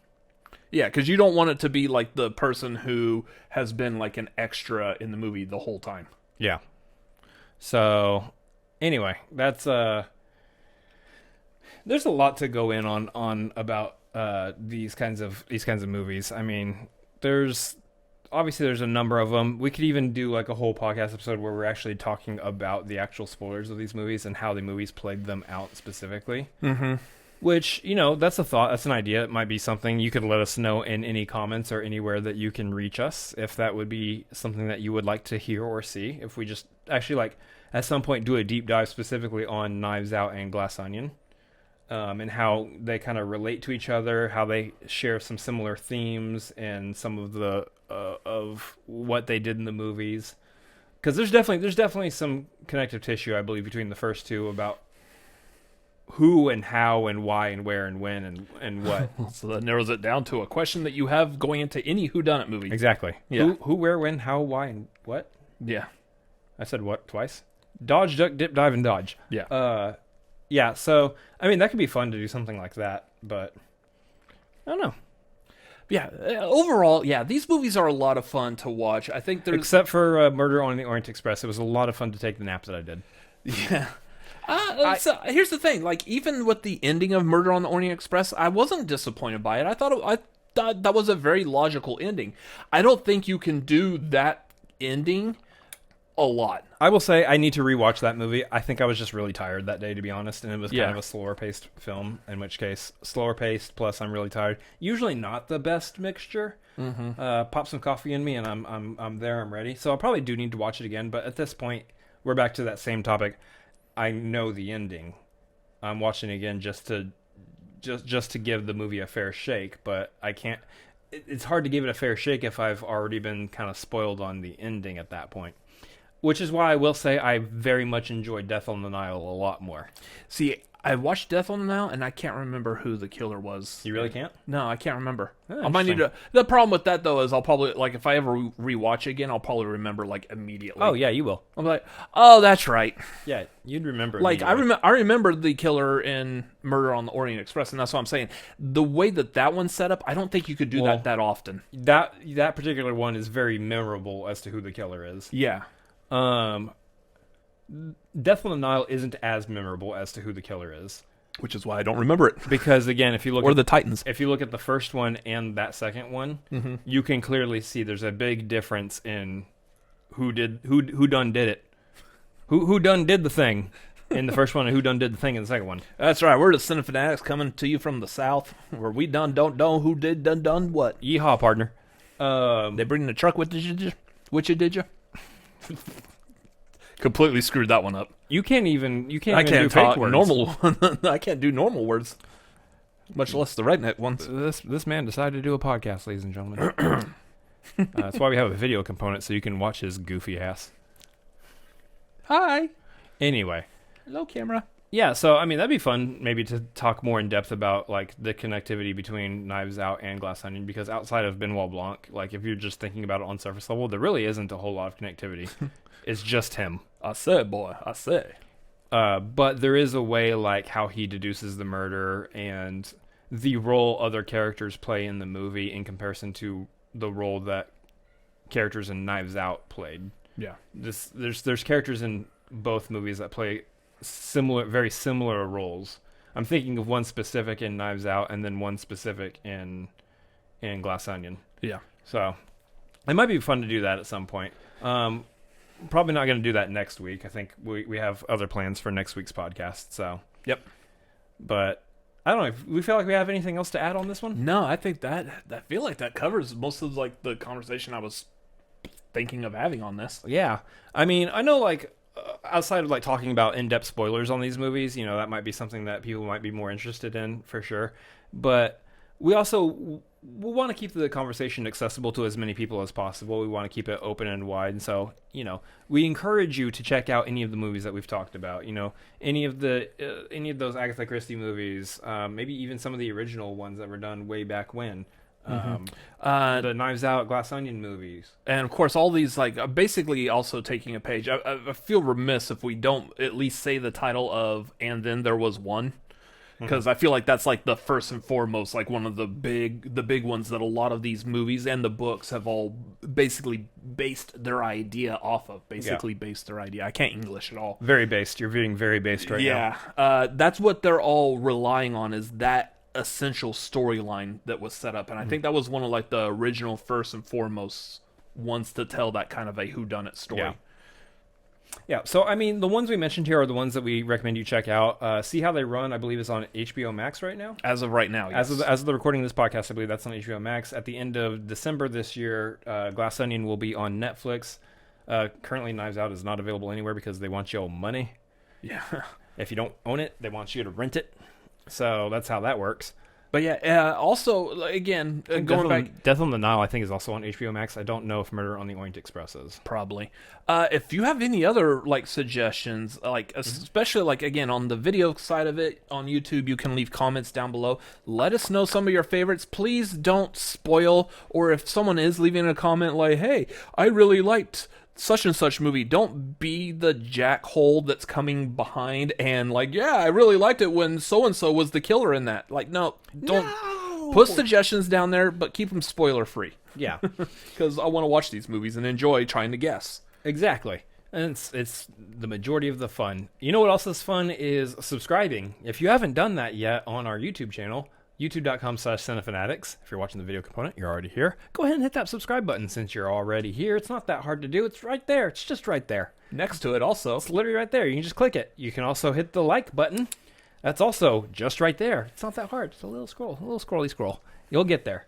Yeah, because you don't want it to be like the person who has been like an extra in the movie the whole time. Yeah. So, anyway, that's there's a lot to go in on about these kinds of movies. I mean, there's a number of them. We could even do like a whole podcast episode where we're actually talking about the actual spoilers of these movies and how the movies played them out specifically. Mm-hmm. Which, you know, that's a thought. That's an idea. It might be something you could let us know in any comments or anywhere that you can reach us if that would be something that you would like to hear or see. If we just actually like at some point do a deep dive specifically on Knives Out and Glass Onion. And how they kind of relate to each other, how they share some similar themes and some of the of what they did in the movies. Because there's definitely some connective tissue, I believe, between the first two about who and how and why and where and when and what. So that narrows it down to a question that you have going into any whodunit movie. Exactly. Yeah. Who, where, when, how, why, and what? Yeah. I said what twice? Dodge, duck, dip, dive, and dodge. Yeah. Yeah, so, I mean, that could be fun to do something like that, but I don't know. Yeah, overall, yeah, these movies are a lot of fun to watch. I think there's... Except for Murder on the Orient Express, it was a lot of fun to take the naps that I did. Yeah. So here's the thing, like, even with the ending of Murder on the Orient Express, I wasn't disappointed by it. I thought that was a very logical ending. I don't think you can do that ending a lot. I will say I need to rewatch that movie. I think I was just really tired that day, to be honest, and it was kind of a slower paced film, in which case slower paced plus I'm really tired. Usually not the best mixture, Pop some coffee in me, and I'm there. I'm ready. So I probably do need to watch it again. But at this point, we're back to that same topic. I know the ending. I'm watching it again just to give the movie a fair shake. But I can't. It's hard to give it a fair shake if I've already been kind of spoiled on the ending at that point. Which is why I will say I very much enjoyed Death on the Nile a lot more. See, I watched Death on the Nile, and I can't remember who the killer was. You really can't? No, I can't remember. Oh, I might need to. The problem with that though is I'll probably if I ever rewatch it again, I'll probably remember immediately. Oh yeah, you will. I'm like, oh, that's right. Yeah, you'd remember. I remember the killer in Murder on the Orient Express, and that's what I'm saying. The way that one's set up, I don't think you could do that often. That particular one is very memorable as to who the killer is. Yeah. Death on the Nile isn't as memorable as to who the killer is, which is why I don't remember it. Because again, if you look at the Titans, if you look at the first one and that second one, you can clearly see there's a big difference in who done did it, who done did the thing in the first one, and who done did the thing in the second one. That's right. We're the Cinefanatics coming to you from the South, where we don't who done what. Yeehaw, partner. They bring the truck with you. Did you? Completely screwed that one up. You can't even do talk fake words. Normal. I can't do normal words, much less the redneck ones. This man decided to do a podcast, ladies and gentlemen. That's why we have a video component, so you can watch his goofy ass. Hi. Anyway. Hello, camera. Yeah, so I mean that'd be fun maybe to talk more in depth about the connectivity between Knives Out and Glass Onion, because outside of Benoit Blanc, if you're just thinking about it on surface level, there really isn't a whole lot of connectivity. It's just him. I say, boy, I say. But there is a way how he deduces the murder and the role other characters play in the movie in comparison to the role that characters in Knives Out played. Yeah. There's characters in both movies that play very similar roles. I'm thinking of one specific in Knives Out and then one specific in Glass Onion. Yeah. So it might be fun to do that at some point. Probably not going to do that next week. I think we have other plans for next week's podcast. So yep. But I don't know. We feel like we have anything else to add on this one? No, I think I feel like that covers most of the conversation I was thinking of having on this. Yeah. I mean, I know outside of talking about in-depth spoilers on these movies, that might be something that people might be more interested in for sure. But we also want to keep the conversation accessible to as many people as possible. We want to keep it open and wide. And so, we encourage you to check out any of the movies that we've talked about. Any of those Agatha Christie movies, maybe even some of the original ones that were done way back when. The Knives Out, Glass Onion movies, and of course all these basically also taking a page. I feel remiss if we don't at least say the title of "And Then There Was One," because I feel like that's the first and foremost one of the big ones that a lot of these movies and the books have all basically based their idea off of. Based their idea. I can't English at all. Very based. You're being very based right now. Yeah, that's what they're all relying on, is that essential storyline that was set up, and I think that was one of the original first and foremost ones to tell that kind of a whodunit story. Yeah. So I mean, the ones we mentioned here are the ones that we recommend you check out. See How They Run, I believe, is on HBO Max right now. As of right now, yes. As of the recording of this podcast, I believe that's on HBO Max. At the end of December this year, Glass Onion will be on Netflix. Currently, Knives Out is not available anywhere because they want your money. Yeah. If you don't own it, they want you to rent it. So that's how that works. But yeah, also, again, going back... Death on the Nile, I think, is also on HBO Max. I don't know if Murder on the Orient Express is. Probably. If you have any other, suggestions, especially, again, on the video side of it, on YouTube, you can leave comments down below. Let us know some of your favorites. Please don't spoil, or if someone is leaving a comment hey, I really liked such and such movie, don't be the jackhole that's coming behind and yeah, I really liked it when so and so was the killer in that. No, don't put suggestions down there, but keep them spoiler free. Yeah, because I want to watch these movies and enjoy trying to guess. Exactly, and it's the majority of the fun. You know what else is fun is subscribing. If you haven't done that yet on our YouTube channel, youtube.com/Cinefanatics. If you're watching the video component, you're already here. Go ahead and hit that subscribe button since you're already here. It's not that hard to do. It's right there. It's just right there. Next to it also. It's literally right there. You can just click it. You can also hit the like button. That's also just right there. It's not that hard. It's a little scroll. A little scrolly scroll. You'll get there.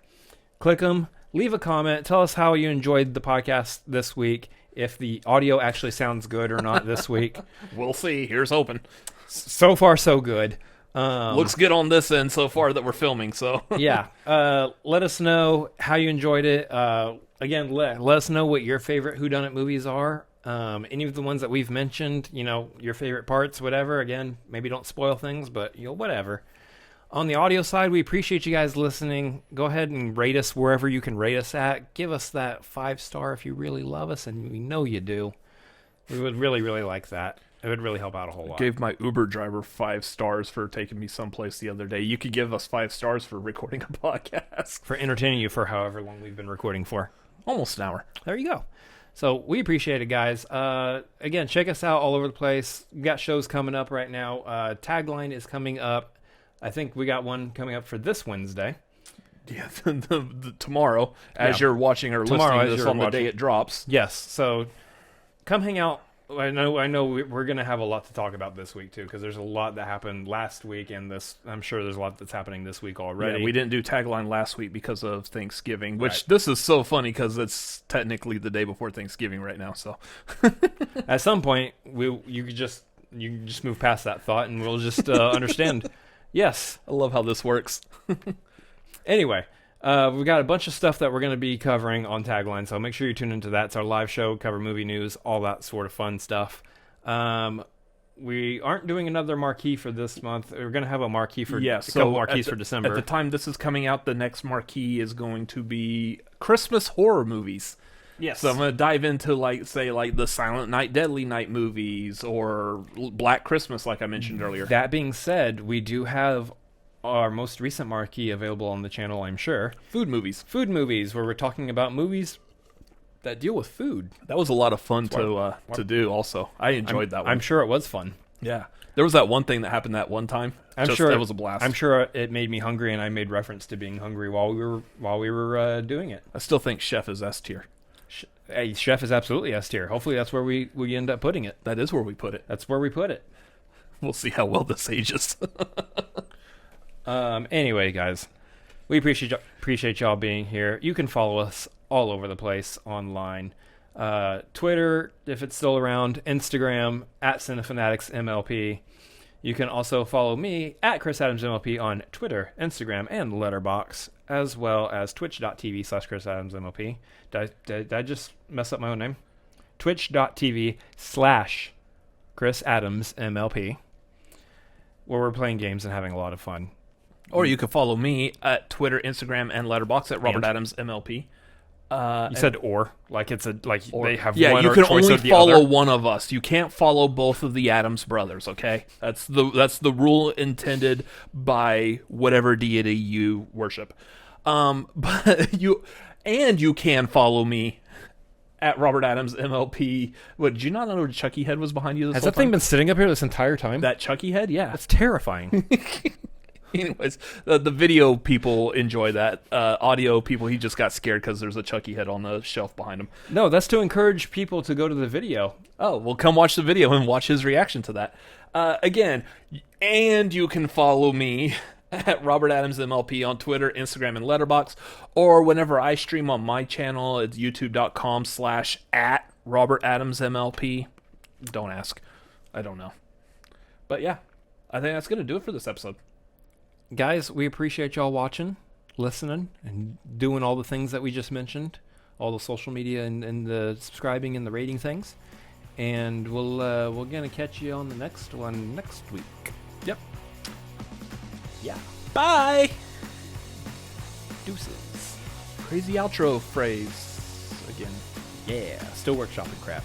Click them. leave a comment. Tell us how you enjoyed the podcast this week. If the audio actually sounds good or not this week. We'll see. Here's hoping. So far, so good. Looks good on this end so far that we're filming, so. Yeah. Let us know how you enjoyed it. Again, let us know what your favorite Whodunit movies are. Any of the ones that we've mentioned, your favorite parts, whatever. Again, maybe don't spoil things, but whatever. On the audio side, we appreciate you guys listening. Go ahead and rate us wherever you can rate us at. Give us that 5-star if you really love us, and we know you do. We would really, really like that. It would really help out a whole lot. Gave my Uber driver 5 stars for taking me someplace the other day. You could give us 5 stars for recording a podcast. For entertaining you for however long we've been recording for. Almost an hour. There you go. So we appreciate it, guys. Again, check us out all over the place. We've got shows coming up right now. Tagline is coming up. I think we got one coming up for this Wednesday. Yeah, the tomorrow, as you're watching or listening to this on the day it drops. Yes, so come hang out. I know we're going to have a lot to talk about this week, too, because there's a lot that happened last week, and I'm sure there's a lot that's happening this week already. Yeah, we didn't do Tagline last week because of Thanksgiving, which this is so funny because it's technically the day before Thanksgiving right now. So at some point, you can just move past that thought, and we'll just understand. Yes. I love how this works. Anyway, we've got a bunch of stuff that we're going to be covering on Tagline, so make sure you tune into that. It's our live show, cover movie news, all that sort of fun stuff. We aren't doing another marquee for this month. We're going to have a marquee for couple marquees for December. At the time this is coming out, the next marquee is going to be Christmas horror movies. Yes. So I'm going to dive into, like the Silent Night, Deadly Night movies, or Black Christmas, like I mentioned earlier. That being said, we do have our most recent marquee available on the channel, I'm sure. Food movies. Food movies, where we're talking about movies that deal with food. That was a lot of fun to do, also. I enjoyed that one. I'm sure it was fun. Yeah. There was that one thing that happened that one time. I'm sure that was a blast. I'm sure it made me hungry, and I made reference to being hungry while we were doing it. I still think Chef is S tier. Hey, Chef is absolutely S tier. Hopefully that's where we end up putting it. That is where we put it. That's where we put it. We'll see how well this ages. Anyway, guys, we appreciate y'all being here. You can follow us all over the place online. Twitter, if it's still around, Instagram, at Cinefanatics MLP. You can also follow me at Chris Adams MLP on Twitter, Instagram, and Letterboxd, as well as twitch.tv/Chris Adams MLP. Did I just mess up my own name? Twitch.tv/Chris Adams MLP, where we're playing games and having a lot of fun. Or you can follow me at Twitter, Instagram, and Letterboxd at Robert Adams MLP. You said or like it's a like or, they have yeah. one You or can choice only of the follow other. one of us. You can't follow both of the Adams brothers. Okay, that's the rule intended by whatever deity you worship. But you can follow me at Robert Adams MLP. What, did you not know Chucky head was behind you? Has that thing been sitting up here this entire time? That Chucky head, yeah. That's terrifying. Anyways, the video people enjoy that. Audio people, he just got scared because there's a Chucky head on the shelf behind him. No, that's to encourage people to go to the video. Oh, well, come watch the video and watch his reaction to that. Again, and you can follow me at Robert Adams MLP on Twitter, Instagram, and Letterboxd, or whenever I stream on my channel, it's youtube.com/at Robert Adams MLP. Don't ask. I don't know. But yeah, I think that's going to do it for this episode. Guys, we appreciate y'all watching, listening, and doing all the things that we just mentioned, all the social media and the subscribing and the rating things. And we're gonna catch you on the next one next week. Yep. Yeah. Bye. Deuces. Crazy outro phrase again. Yeah. Still workshopping crap.